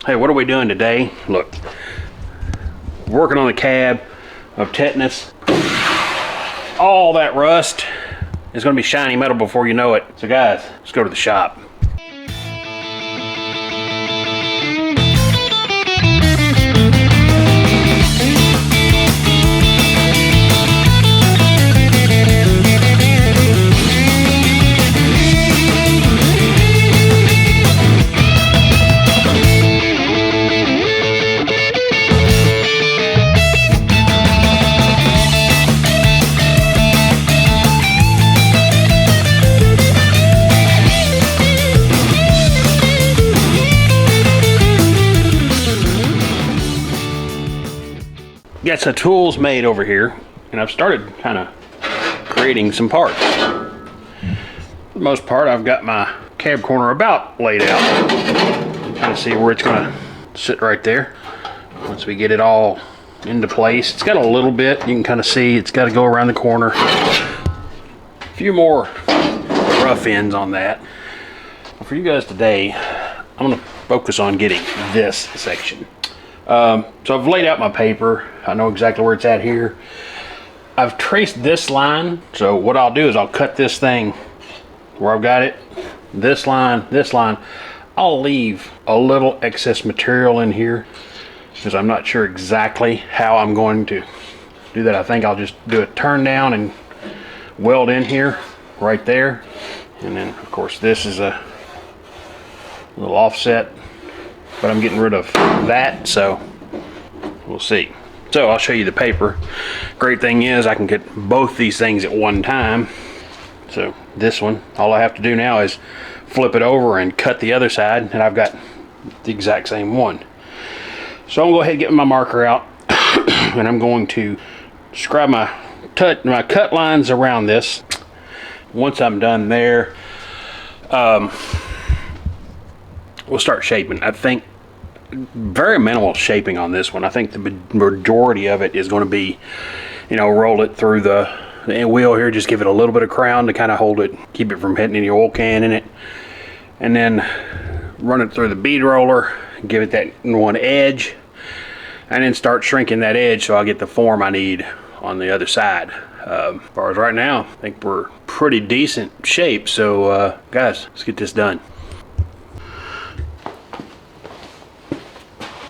Hey, what are we doing today? Look, working on the cab of tetanus. All that rust is going to be shiny metal before you know it. So guys, let's go to the shop. Got some tools made over here, and I've started kind of creating some parts. For the most part, I've got my cab corner about laid out. Kind of see where it's going to sit right there. Once we get it all into place, it's got a little bit, you can kind of see it's got to go around the corner. A few more rough ends on that. For you guys today, I'm going to focus on getting this section. So I've laid out my paper. I know exactly where it's at here. I've traced this line. So what I'll do is I'll cut this thing where I've got it. This line, this line. I'll leave a little excess material in here because I'm not sure exactly how I'm going to do that. I think I'll just do a turn down and weld in here right there. And then of course this is a little offset, but I'm getting rid of that, so we'll see. So I'll show you the paper. Great thing is I can get both these things at one time. So this one, all I have to do now is flip it over and cut the other side, and I've got the exact same one. So I'm gonna go ahead and get my marker out and I'm going to scribe my cut lines around this. Once I'm done there, we'll start shaping. I think very minimal shaping on this one. I think the majority of it is going to be, you know, roll it through the wheel here, just give it a little bit of crown to kind of hold it, keep it from hitting any oil can in it, and then run it through the bead roller, give it that one edge, and then start shrinking that edge so I'll get the form I need on the other side. As far as right now, I think we're pretty decent shape. So guys, let's get this done.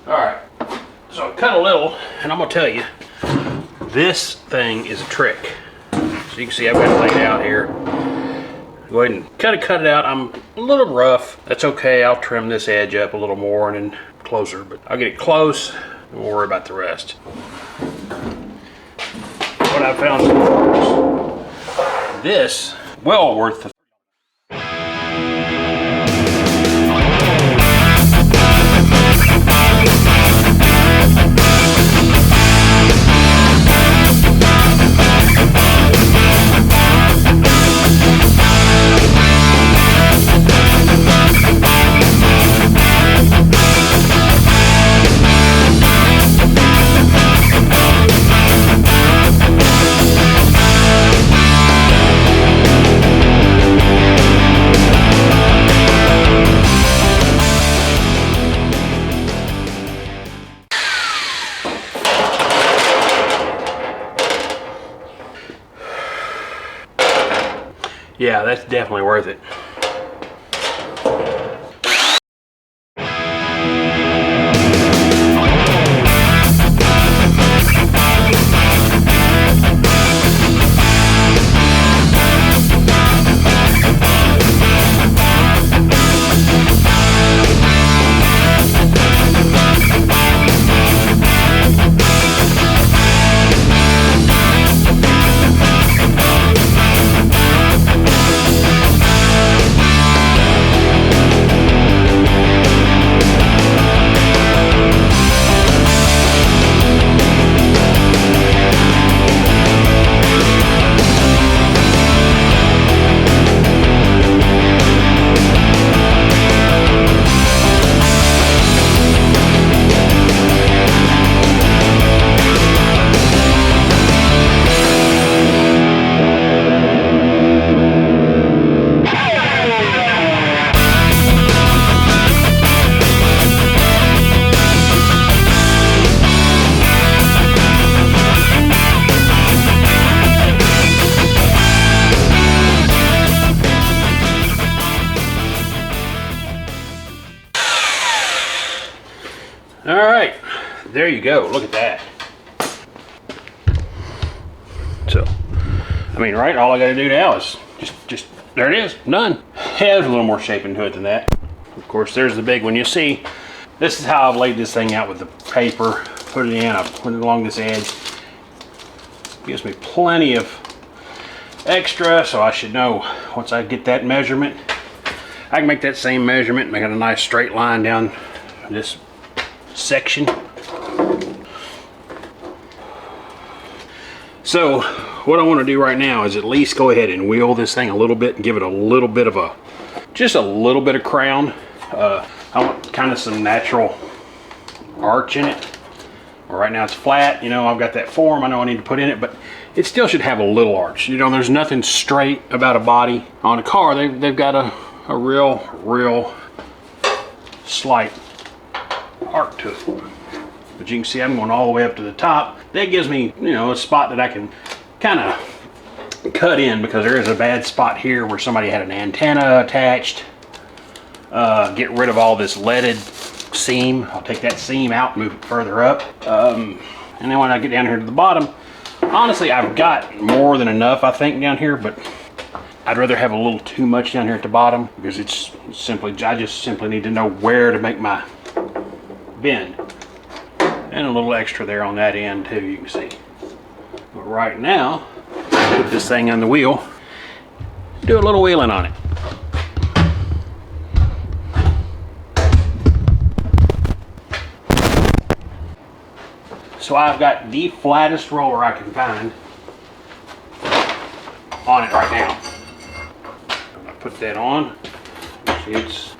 Alright, so I cut a little, and I'm going to tell you, this thing is a trick. So you can see I've got it laid out here. Go ahead and cut it out. I'm a little rough. That's okay, I'll trim this edge up a little more and then closer, but I'll get it close and we'll worry about the rest. What I found so far is this, well worth the yeah, that's definitely worth it. All right, there you go. Look at that. So, I mean, right, all I gotta do now is just there it is, done. Yeah, there's a little more shaping to it than that. Of course, there's the big one. You see, this is how I've laid this thing out with the paper. Put it in, I put it along this edge. Gives me plenty of extra, so I should know once I get that measurement. I can make that same measurement, make it a nice straight line down this section. So what I want to do right now is at least go ahead and wheel this thing a little bit and give it a little bit of just a little bit of crown. I want kind of some natural arch in it. Right now it's flat, you know, I've got that form I know I need to put in it, but it still should have a little arch. You know, there's nothing straight about a body on a car. They've got a real slight arc to it. But you can see I'm going all the way up to the top. That gives me, you know, a spot that I can kind of cut in, because there is a bad spot here where somebody had an antenna attached. Get rid of all this leaded seam. I'll take that seam out and move it further up. And then when I get down here to the bottom, honestly, I've got more than enough, I think, down here, but I'd rather have a little too much down here at the bottom, because it's simply, I just simply need to know where to make my bend. And a little extra there on that end too, you can see. But right now, put this thing on the wheel, do a little wheeling on it. So I've got the flattest roller I can find on it right now. I'm gonna put that on. See, it's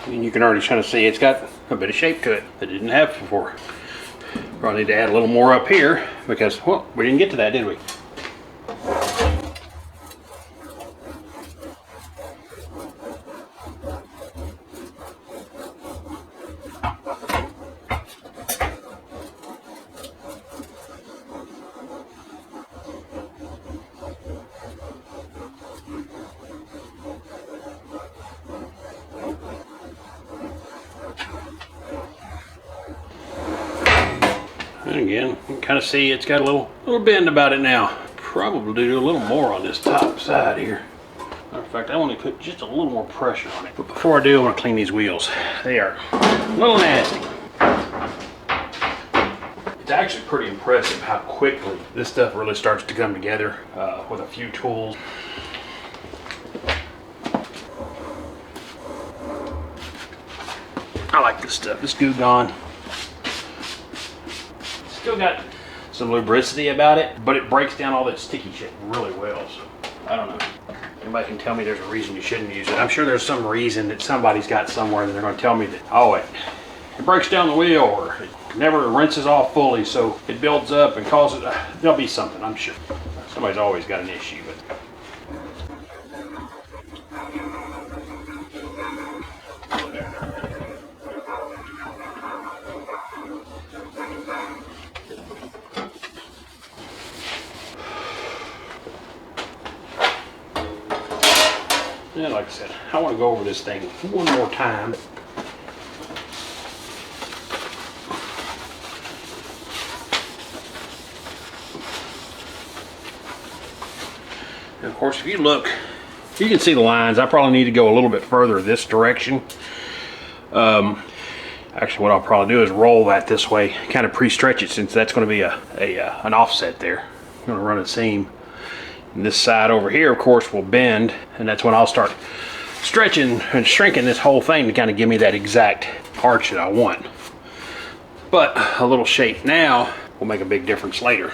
and you can already kind of see it's got a bit of shape to it that it didn't have before. Probably need to add a little more up here because, well, we didn't get to that, did we? And again, you can kind of see it's got a little bend about it now. Probably do a little more on this top side here. Matter of fact, I want to put just a little more pressure on it. But before I do, I want to clean these wheels. They are a little nasty. It's actually pretty impressive how quickly this stuff really starts to come together with a few tools. I like this stuff. This goo gone. Still got some lubricity about it, but it breaks down all that sticky shit really well. So I don't know. Anybody can tell me there's a reason you shouldn't use it. I'm sure there's some reason that somebody's got somewhere that they're going to tell me that, oh, it breaks down the wheel, or it never rinses off fully, so it builds up and causes. There'll be something, I'm sure. Somebody's always got an issue, but. And like I said, I want to go over this thing one more time. And of course, if you look, you can see the lines. I probably need to go a little bit further this direction. Actually, what I'll probably do is roll that this way, kind of pre-stretch it, since that's going to be an offset there. I'm going to run a seam. And this side over here, of course, will bend, and that's when I'll start stretching and shrinking this whole thing to kind of give me that exact arch that I want. But a little shape now will make a big difference later.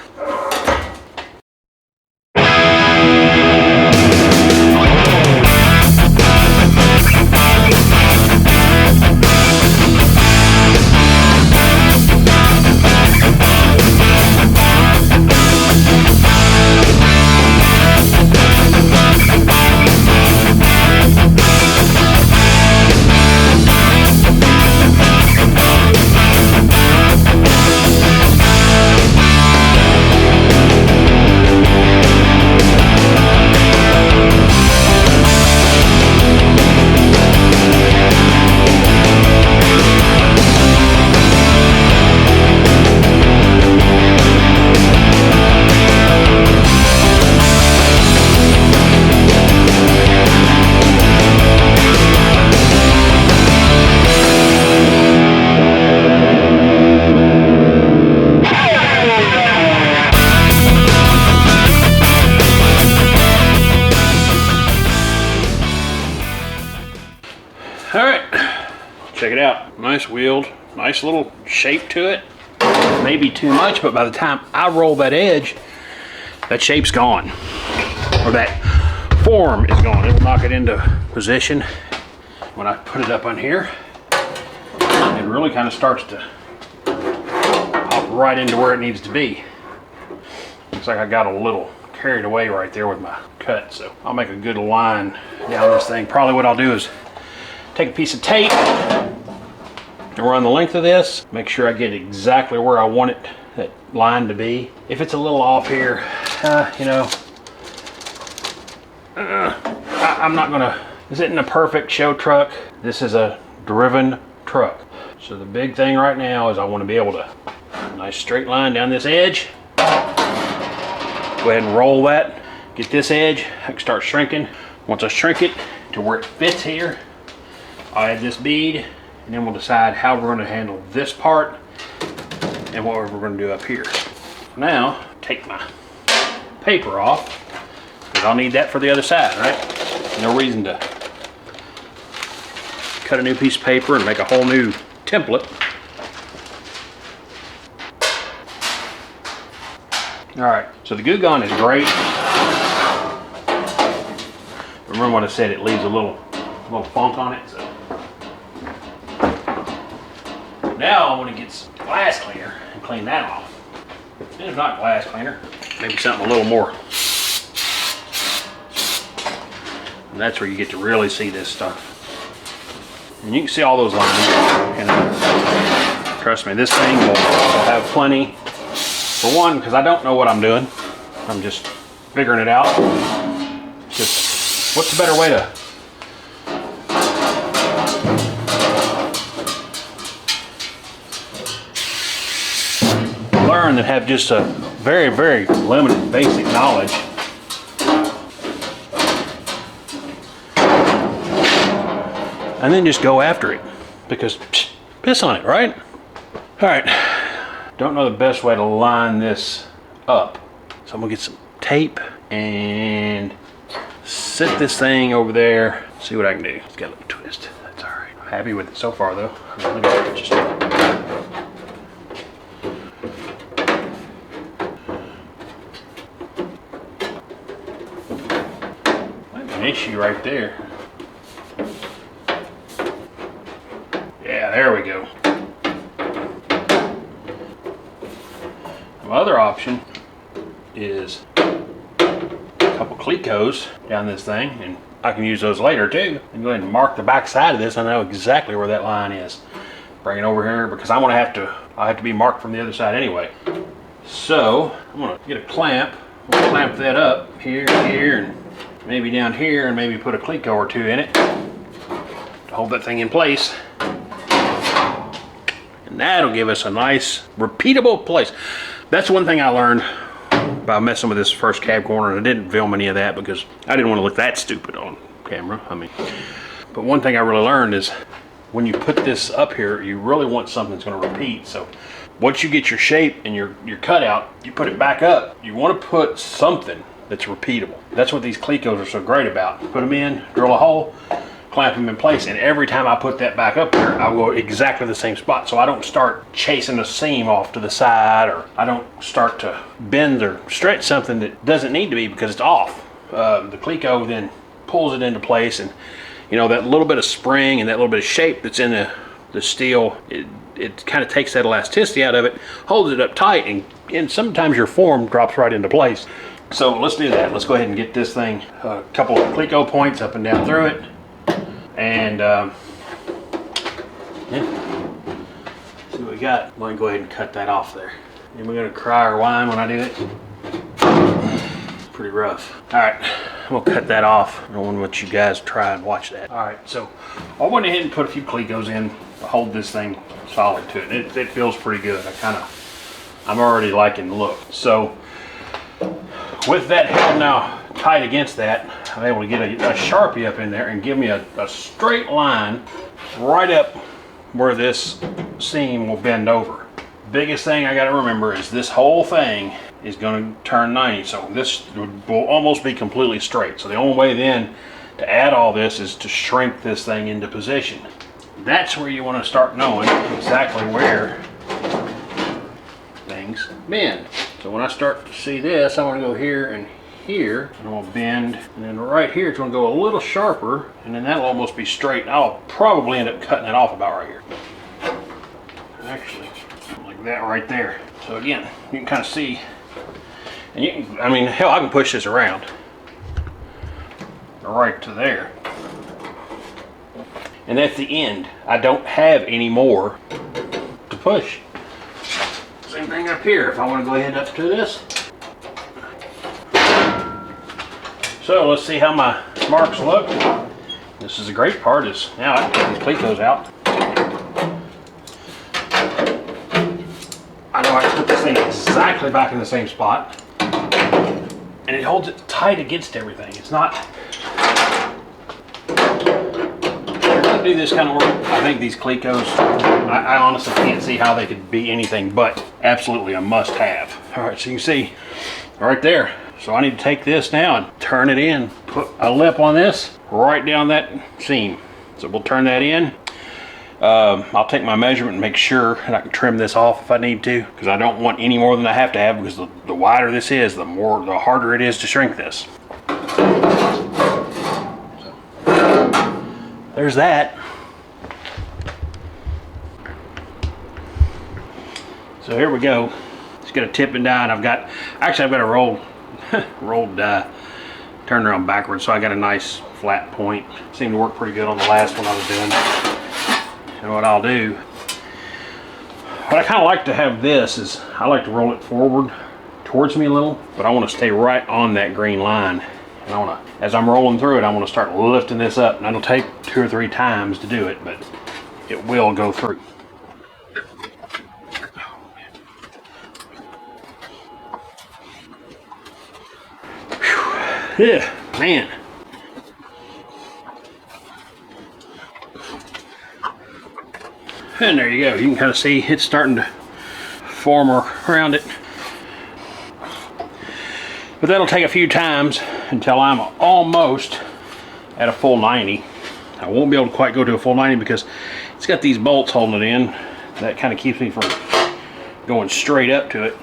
nice wheeled, nice little shape to it. Maybe too much, but by the time I roll that edge, that shape's gone, or that form is gone. It'll knock it into position. When I put it up on here, it really kind of starts to pop right into where it needs to be. Looks like I got a little carried away right there with my cut, so I'll make a good line down this thing. Probably what I'll do is take a piece of tape and run the length of this, make sure I get exactly where I want it, that line to be. If it's a little off here, you know, I'm not gonna, this isn't a perfect show truck. This is a driven truck. So the big thing right now is I want to be able to, nice straight line down this edge. Go ahead and roll that, get this edge, I can start shrinking. Once I shrink it to where it fits here, I'll add this bead, and then we'll decide how we're going to handle this part and what we're going to do up here. Now, take my paper off, because I'll need that for the other side, right? No reason to cut a new piece of paper and make a whole new template. All right, so the glue gun is great. Remember what I said, it leaves a little funk on it. So now I want to get some glass cleaner and clean that off. And if not glass cleaner, maybe something a little more. And that's where you get to really see this stuff. And you can see all those lines. And trust me, this thing will have plenty. For one, because I don't know what I'm doing. I'm just figuring it out. Just, what's the better way to learn than have just a very, very limited basic knowledge? And then just go after it, because piss on it, right? All right, don't know the best way to line this up. So I'm gonna get some tape and set this thing over there, see what I can do. It's got a little twist, that's all right. I'm happy with it so far though. Look at it, just might be an issue right there. Yeah, there we go. My other option is a couple clecos down this thing, and I can use those later too. And go ahead and mark the back side of this. I know exactly where that line is. Bring it over here because I have to be marked from the other side anyway. So I'm gonna get a clamp. I'm gonna clamp that up here, and maybe down here, and maybe put a cleco or two in it to hold that thing in place. And that'll give us a nice, repeatable place. That's one thing I learned by messing with this first cab corner, and I didn't film any of that because I didn't want to look that stupid on camera. I mean, but one thing I really learned is when you put this up here, you really want something that's going to repeat. So once you get your shape and your cutout, you put it back up. You want to put something that's repeatable. That's what these clecos are so great about. Put them in, drill a hole, clamp them in place, and every time I put that back up there, I'll go exactly the same spot. So I don't start chasing the seam off to the side, or I don't start to bend or stretch something that doesn't need to be because it's off. The cleco then pulls it into place, and you know, that little bit of spring and that little bit of shape that's in the steel, it kind of takes that elasticity out of it, holds it up tight, and sometimes your form drops right into place. So let's do that. Let's go ahead and get this thing, a couple of cleco points up and down through it. And yeah, see what we got. I'm going to go ahead and cut that off there. And we're going to cry or whine when I do it. Pretty rough. All right, I'm going to cut that off. I don't want to let you guys try and watch that. All right, so I went ahead and put a few clecos in to hold this thing solid to it. It feels pretty good. I'm already liking the look. So with that held now tight against that, I'm able to get a Sharpie up in there and give me a straight line right up where this seam will bend over. Biggest thing I got to remember is this whole thing is going to turn 90, so this will almost be completely straight. So the only way then to add all this is to shrink this thing into position. that's where you want to start knowing exactly where things bend. So when I start to see this, I want to go here and here, and I'm going to bend, and then right here it's going to go a little sharper, and then that'll almost be straight. I'll probably end up cutting it off about right here. Actually, like that right there. So again, you can kind of see, and you can, I mean, hell, I can push this around right to there. And that's the end. I don't have any more to push. Same thing up here, if I want to go ahead up to this. So let's see how my marks look. This is the great part, is now I can take these plecos out. I know I can put this thing exactly back in the same spot. And it holds it tight against everything. It's not, do this kind of work. I think these Clecos, I honestly can't see how they could be anything but absolutely a must-have. All right, so you can see right there. So I need to take this now and turn it in. Put a lip on this right down that seam. So we'll turn that in. I'll take my measurement and make sure that I can trim this off if I need to, because I don't want any more than I have to have, because the wider this is, the harder it is to shrink this. There's that. So here we go. Just got a tip and die, and I've got a rolled die turned around backwards, so I got a nice flat point. Seemed to work pretty good on the last one I was doing. And what I'll do, what I kind of like to have this is, I like to roll it forward towards me a little, but I want to stay right on that green line. And I want to, as I'm rolling through it, I want to start lifting this up, and it'll take 2 or 3 times to do it, but it will go through. Whew. Yeah, man. And there you go. You can kind of see it's starting to form around it. But that'll take a few times until I'm almost at a full 90. I won't be able to quite go to a full 90 because it's got these bolts holding it in. That kind of keeps me from going straight up to it.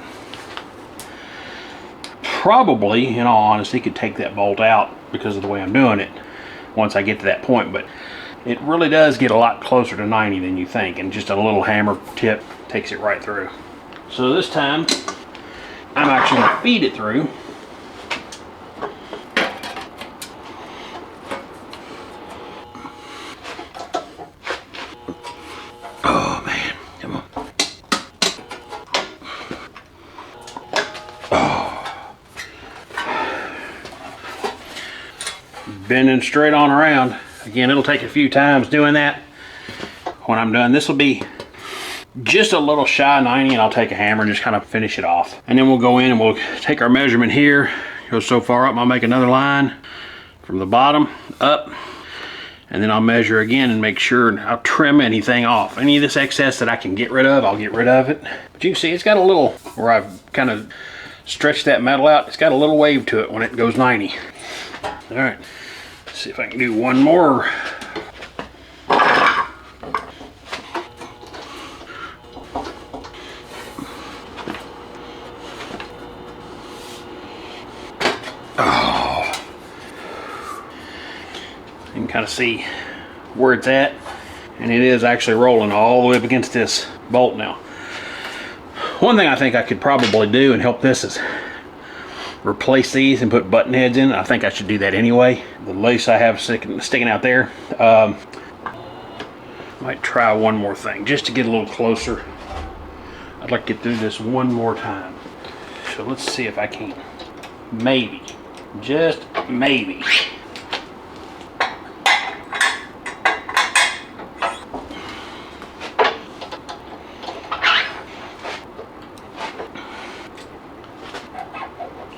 Probably, in all honesty, could take that bolt out because of the way I'm doing it once I get to that point. But it really does get a lot closer to 90 than you think, and just a little hammer tip takes it right through. So this time, I'm actually going to feed it through. Oh man, come on. Oh. Bending straight on around. Again, it'll take a few times doing that. When I'm done, this will be just a little shy of 90, and I'll take a hammer and just kind of finish it off. And then we'll go in and we'll take our measurement here. Go so far up, I'll make another line from the bottom up. And then I'll measure again and make sure I'll trim anything off. Any of this excess that I can get rid of, I'll get rid of it. But you can see it's got a little, where I've kind of stretched that metal out, it's got a little wave to it when it goes 90. All right, let's see if I can do one more. You can kind of see where it's at, and it is actually rolling all the way up against this bolt now. One thing I think I could probably do and help this is replace these and put button heads in. I think I should do that anyway. The lace I have sticking out there. Might try one more thing just to get a little closer. I'd like to get through this one more time. So let's see if I can. Maybe, just maybe.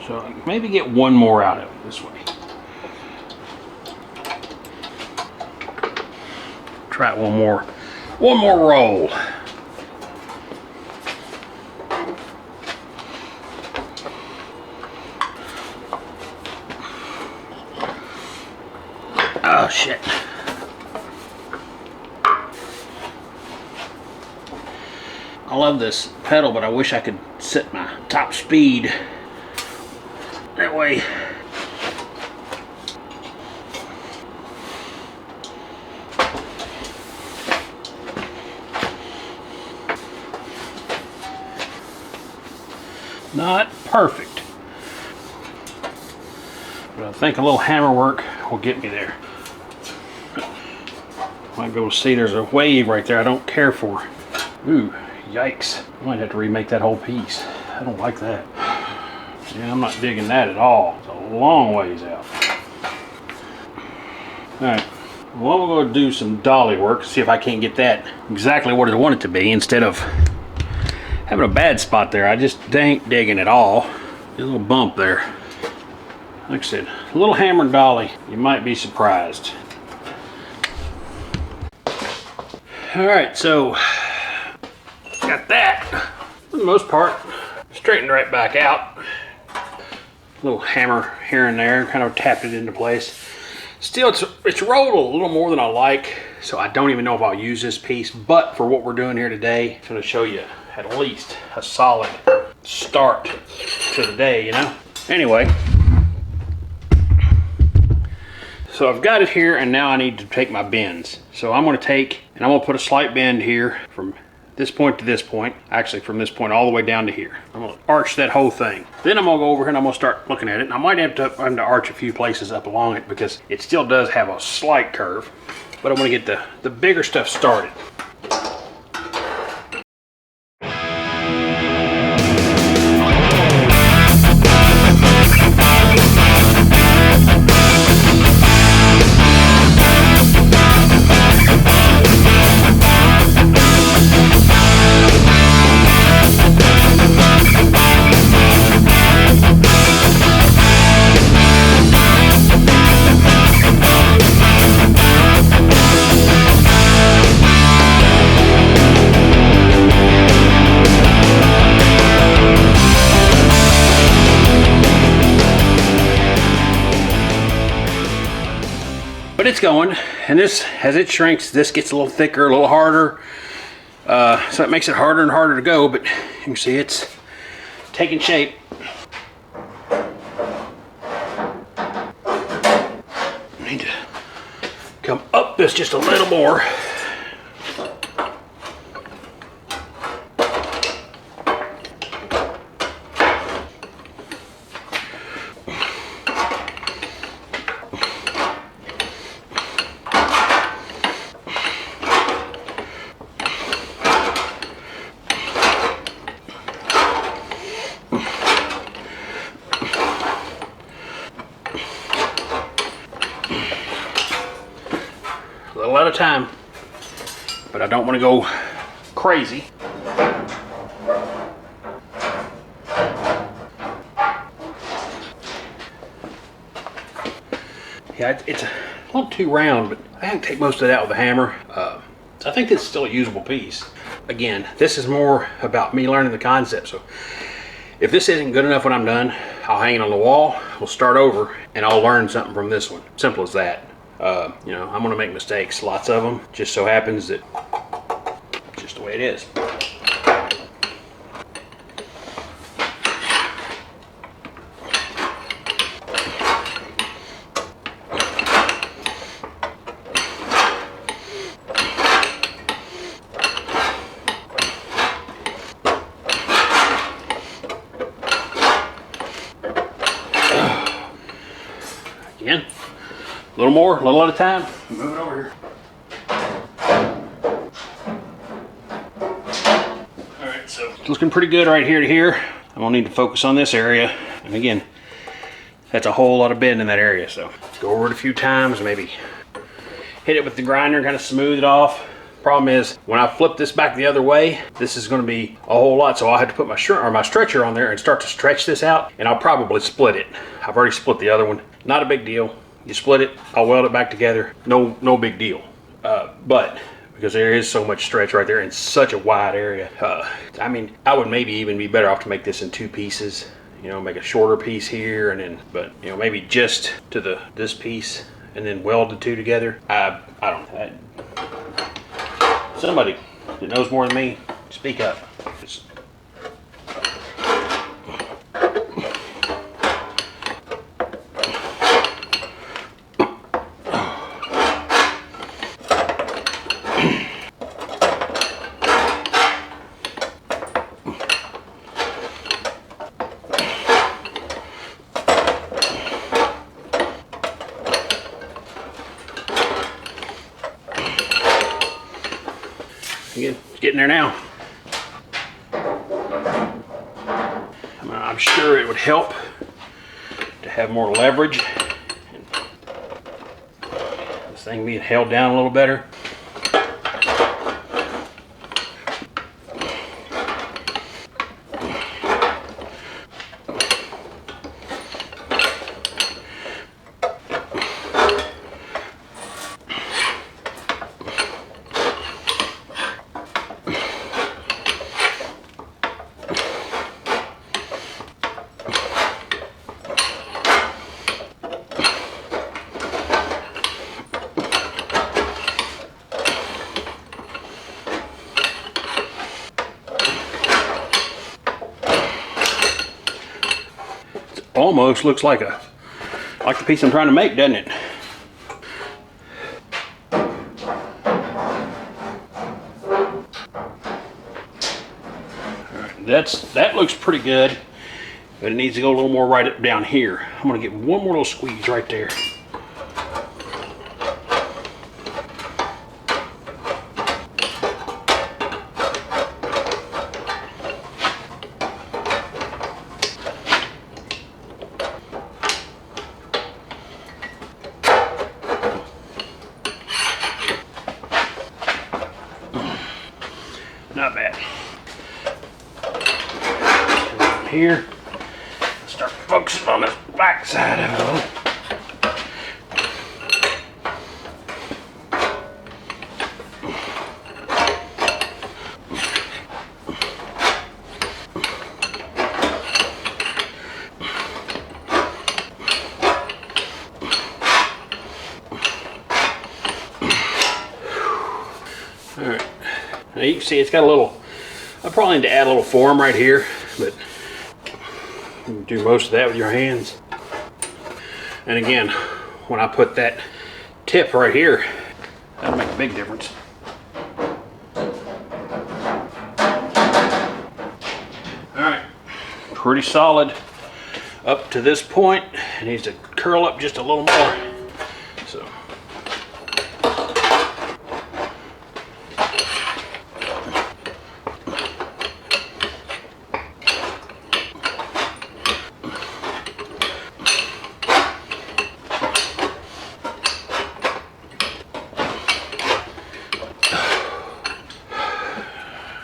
So maybe get one more out of it this way. Try it one more roll. Oh shit. I love this pedal, but I wish I could set my top speed. That way. Not perfect, but I think a little hammer work will get me there. Might be able to see there's a wave right there I don't care for. Ooh, yikes. I might have to remake that whole piece. I don't like that. Yeah, I'm not digging that at all. It's a long ways out. Alright, well, we'll go do some dolly work, see if I can't get that exactly what I want it to be instead of having a bad spot there. I just ain't digging at all. A little bump there. Like I said, a little hammer dolly. You might be surprised. Alright, so got that. For the most part, straightened right back out. A little hammer here and there, kind of tapped it into place. Still, it's rolled a little more than I like, so I don't even know if I'll use this piece, but for what we're doing here today, I'm going to show you at least a solid start to the day, you know? Anyway, so I've got it here, and now I need to take my bends. So I'm going to take, and I'm going to put a slight bend here from this point to this point. Actually, from this point all the way down to here. I'm going to arch that whole thing. Then I'm going to go over here and I'm going to start looking at it. And I might have to arch a few places up along it because it still does have a slight curve. But I'm going to get the bigger stuff started. But it's going, and this, as it shrinks, this gets a little thicker, a little harder. So it makes it harder and harder to go, but you can see it's taking shape. I need to come up this just a little more. A little at a time, but I don't want to go crazy. Yeah, it's a little too round, but I can take most of that with a hammer. I think it's still a usable piece. Again, this is more about me learning the concept. So if this isn't good enough when I'm done, I'll hang it on the wall, we'll start over, and I'll learn something from this one. Simple as that. You know, I'm gonna make mistakes, lots of them. Just so happens that it's just the way it is. Again. A little more, a little at a time. Move it over here. Alright, so it's looking pretty good right here to here. I'm gonna need to focus on this area. And again, that's a whole lot of bend in that area. So go over it a few times, maybe hit it with the grinder, kind of smooth it off. Problem is, when I flip this back the other way, this is gonna be a whole lot. So I'll have to put my stretcher on there and start to stretch this out, and I'll probably split it. I've already split the other one. Not a big deal. You split it, I'll weld it back together. No big deal. But because there is so much stretch right there in such a wide area, I mean, I would maybe even be better off to make this in two pieces. You know, make a shorter piece here, and then, but you know, maybe just to this piece, and then weld the two together. I don't know. Somebody that knows more than me, Speak up. It's getting there now. I'm sure it would help to have more leverage. This thing being held down a little better. Almost looks like the piece I'm trying to make, doesn't it? Alright, that looks pretty good, but it needs to go a little more right up down here. I'm gonna get one more little squeeze right there. Not bad. Here, start focusing on the back side of it a little. All right. Now you can see it's got a little, I probably need to add a little form right here, but you can do most of that with your hands. And again, when I put that tip right here, that'll make a big difference. All right, pretty solid up to this point. It needs to curl up just a little more. So.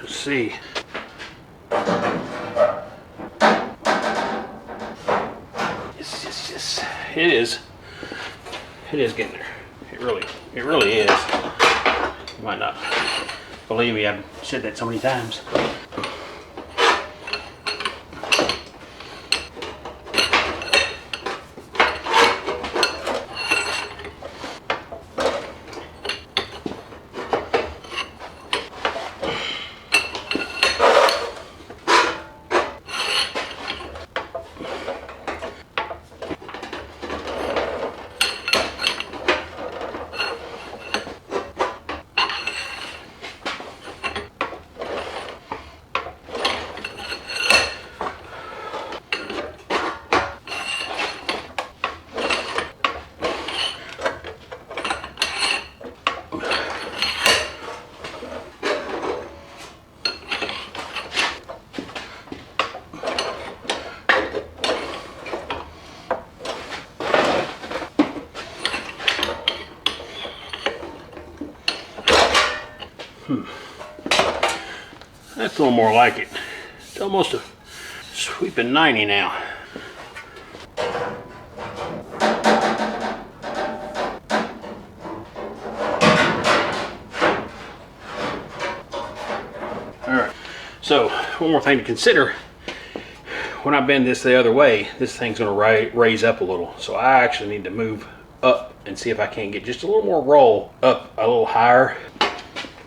See, it is getting there. It really is. You might not believe me, I've said that so many times. That's a little more like it. It's almost a sweeping 90 now. Alright, so one more thing to consider. When I bend this the other way, this thing's going to raise up a little. So I actually need to move up and see if I can get just a little more roll up a little higher.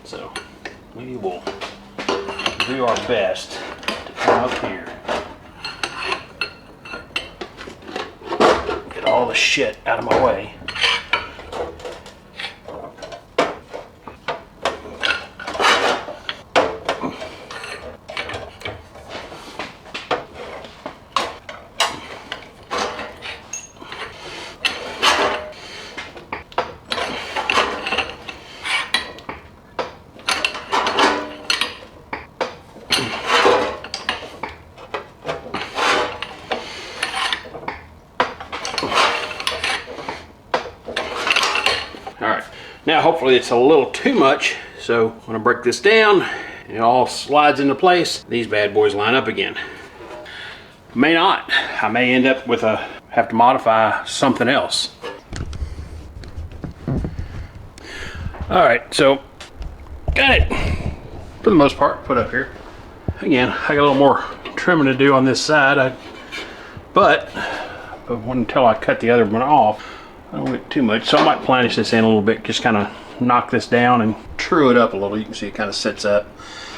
So maybe we'll do our best to come up here, get all the shit out of my way. Now hopefully it's a little too much, so when I break this down, it all slides into place, these bad boys line up again. May not. I may end up with have to modify something else. Alright, so got it for the most part put up here. Again, I got a little more trimming to do on this side, but until I cut the other one off, I don't get too much, so I might planish this in a little bit, just kind of knock this down and true it up a little. You can see it kind of sets up,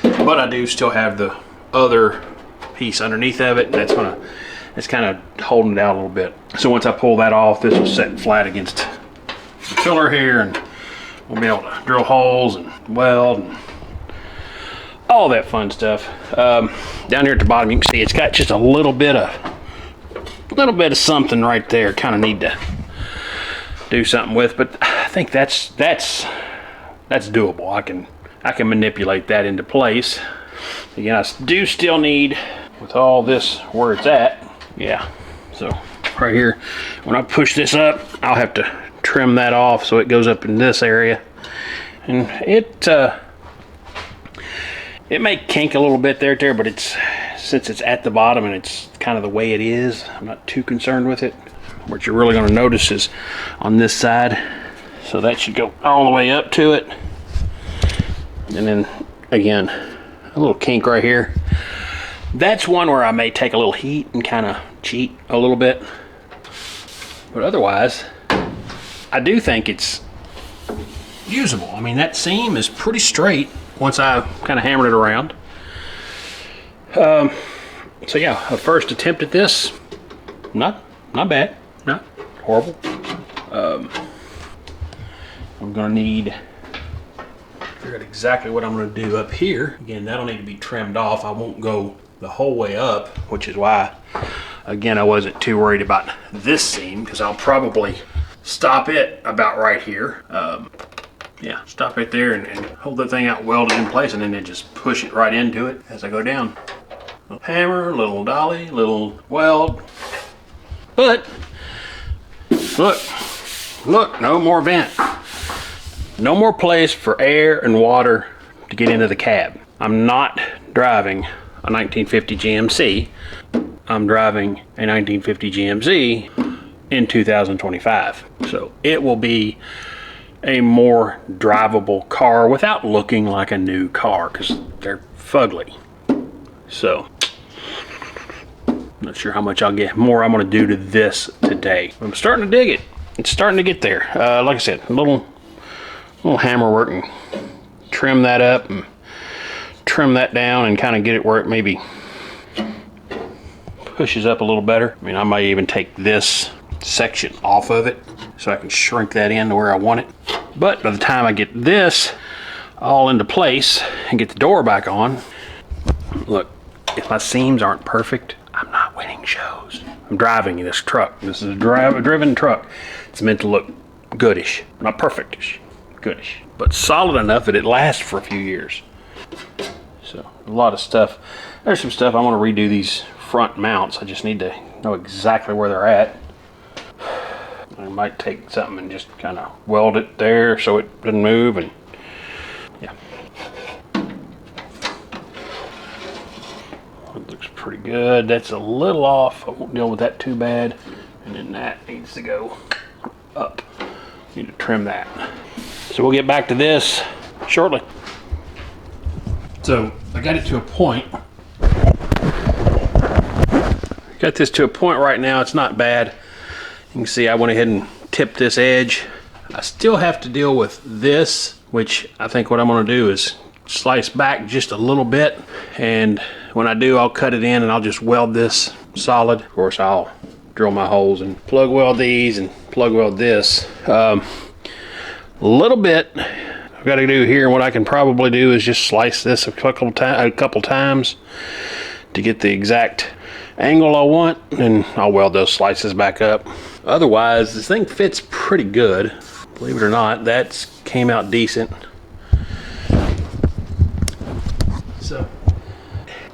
but I do still have the other piece underneath of it. It's kind of holding it out a little bit. So once I pull that off, this will set flat against the filler here, and we'll be able to drill holes and weld and all that fun stuff. Down here at the bottom, you can see it's got just a little bit of something right there. Kind of need to do something with, but I think that's doable. I can manipulate that into place. Again, I do still need, with all this where it's at, yeah, so right here, when I push this up, I'll have to trim that off so it goes up in this area, and it may kink a little bit there, but since it's at the bottom and it's kind of the way it is, I'm not too concerned with it. What you're really going to notice is on this side, so that should go all the way up to it, and then again a little kink right here. That's one where I may take a little heat and kind of cheat a little bit, but otherwise I do think it's usable. I mean, that seam is pretty straight once I kind of hammered it around. So yeah, a first attempt at this, not bad. Not horrible. I'm gonna need, figure out exactly what I'm gonna do up here. Again, that'll need to be trimmed off. I won't go the whole way up, which is why, again, I wasn't too worried about this seam, because I'll probably stop it about right here. Yeah, stop right there and hold that thing out, weld it in place, and then just push it right into it as I go down. Little hammer, little dolly, little weld. But look, no more vent. No more place for air and water to get into the cab. I'm not driving a 1950 GMC. I'm driving a 1950 GMC in 2025. So it will be a more drivable car without looking like a new car, because they're fugly. So not sure how much more I'm going to do to this today. I'm starting to dig it. It's starting to get there. Like I said, a little hammer work and trim that up and trim that down and kind of get it where it maybe pushes up a little better. I mean, I might even take this section off of it so I can shrink that in to where I want it. But by the time I get this all into place and get the door back on, look, if my seams aren't perfect, I'm not winning shows. I'm driving this truck. This is a driven truck. It's meant to look goodish. Not perfectish, goodish. But solid enough that it lasts for a few years. So a lot of stuff. There's some stuff I want to redo these front mounts. I just need to know exactly where they're at. I might take something and just kind of weld it there so it doesn't move, and yeah. It looks pretty good. That's a little off. I won't deal with that too bad. And then that needs to go up. Need to trim that. So we'll get back to this shortly. So I got it to a point. Got this to a point right now. It's not bad. You can see I went ahead and tipped this edge. I still have to deal with this, which I think what I'm going to do is slice back just a little bit, and when I do, I'll cut it in and I'll just weld this solid. Of course, I'll drill my holes and plug weld these and plug weld this. A little bit I've got to do here, what I can probably do is just slice this a couple times to get the exact angle I want, and I'll weld those slices back up. Otherwise, this thing fits pretty good. Believe it or not, that came out decent. So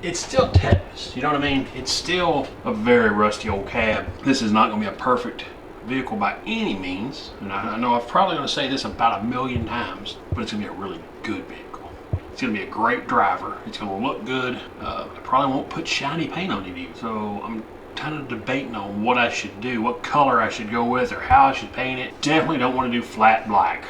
it's still tetanus, you know what I mean? It's still a very rusty old cab. This is not going to be a perfect vehicle by any means, and I know I'm probably going to say this about 1,000,000 times, but it's going to be a really good vehicle. It's going to be a great driver. It's going to look good. I probably won't put shiny paint on it either. So I'm kind of debating on what I should do, what color I should go with, or how I should paint it. Definitely don't want to do flat black.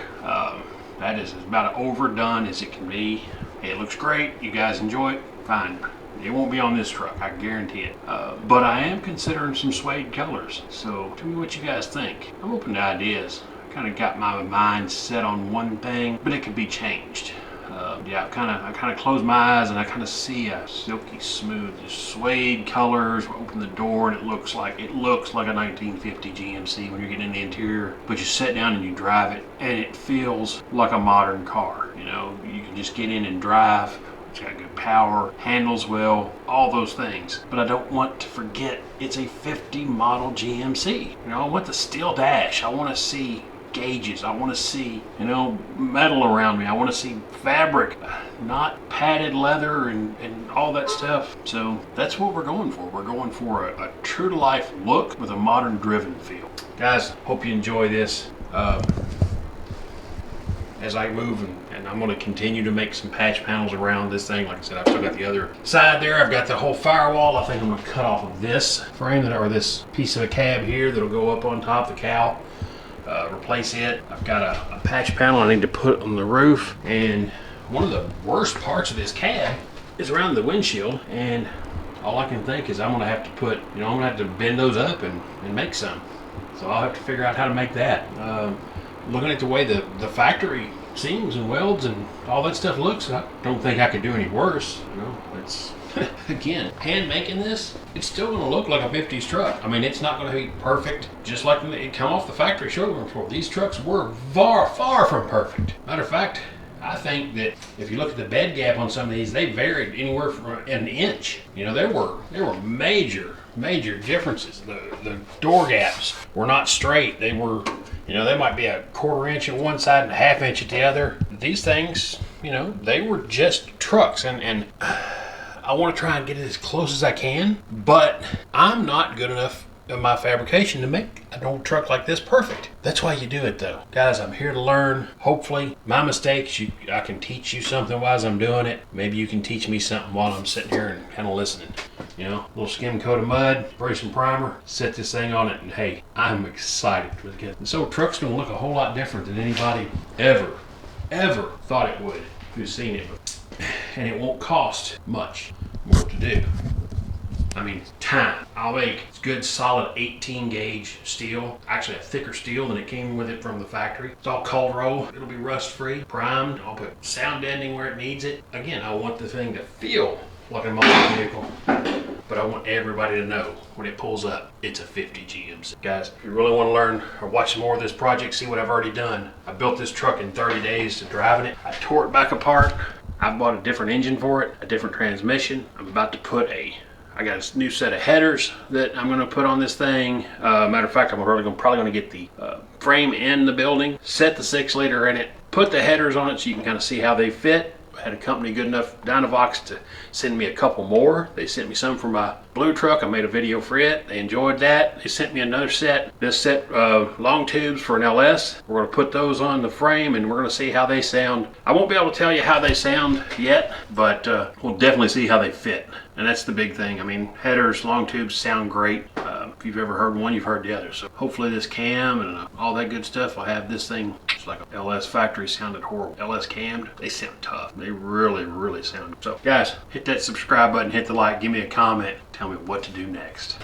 That is about overdone as it can be. Hey, it looks great. You guys enjoy it, fine. It won't be on this truck, I guarantee it. But I am considering some suede colors. So tell me what you guys think. I'm open to ideas. I kind of got my mind set on one thing, but it could be changed. Yeah, I kind of close my eyes and I kind of see a silky smooth, just suede colors. Open the door and it looks like a 1950 GMC when you're getting in the interior. But you sit down and you drive it, and it feels like a modern car. You know, you can just get in and drive. It's got good power, handles well, all those things. But I don't want to forget it's a 50 model GMC. You know, I want the steel dash. I want to see gauges. I want to see, you know, metal around me. I want to see fabric, not padded leather and all that stuff. So that's what we're going for. We're going for a true to life look with a modern driven feel. Guys, hope you enjoy this. As I move, and I'm going to continue to make some patch panels around this thing. Like I said, I've still got the other side there. I've got the whole firewall. I think I'm going to cut off of this frame, or this piece of a cab here that'll go up on top of the cowl. Replace it. I've got a patch panel I need to put on the roof, and one of the worst parts of this cab is around the windshield, and all I can think is I'm gonna have to put, you know, I'm gonna have to bend those up and make some. So I'll have to figure out how to make that. Looking at the way the factory seams and welds and all that stuff looks, I don't think I could do any worse. You know, it's again, hand making this, it's still going to look like a 50s truck. I mean, it's not going to be perfect, just like it come off the factory showroom floor. These trucks were far, far from perfect. Matter of fact, I think that if you look at the bed gap on some of these, they varied anywhere from an inch. You know, there were major differences. The door gaps were not straight. They were, you know, they might be a 1/4 inch at one side and a 1/2 inch at the other. These things, you know, they were just trucks, and I want to try and get it as close as I can, but I'm not good enough in my fabrication to make an old truck like this perfect. That's why you do it though. Guys, I'm here to learn. Hopefully my mistakes, I can teach you something while I'm doing it. Maybe you can teach me something while I'm sitting here and kind of listening. You know, a little skim coat of mud, spray some primer, set this thing on it, and hey, I'm excited for the kid. So truck's gonna look a whole lot different than anybody ever thought it would who's seen it. And it won't cost much more to do. I mean, time. I'll make good solid 18 gauge steel, actually a thicker steel than it came with it from the factory. It's all cold roll. It'll be rust free, primed. I'll put sound deadening where it needs it. Again, I want the thing to feel like a modern vehicle, but I want everybody to know when it pulls up, it's a 50 GMC. Guys, if you really want to learn or watch some more of this project, see what I've already done. I built this truck in 30 days to driving it. I tore it back apart. I bought a different engine for it, a different transmission. I'm about to put I got a new set of headers that I'm going to put on this thing. Matter of fact, I'm probably going to get the frame in the building, set the 6-liter in it, put the headers on it so you can kind of see how they fit. I had a company good enough, Dynavox, to send me a couple more. They sent me some for my blue truck. I made a video for it. They enjoyed that. They sent me another set. This set long tubes for an LS. We're going to put those on the frame and we're going to see how they sound. I won't be able to tell you how they sound yet, but we'll definitely see how they fit. And that's the big thing. I mean, headers, long tubes sound great. If you've ever heard one, you've heard the other. So hopefully this cam and all that good stuff will have this thing. It's like a LS factory sounded horrible. LS cammed, they sound tough. They really sound. So guys, hit that subscribe button, hit the like, give me a comment, tell me what to do next.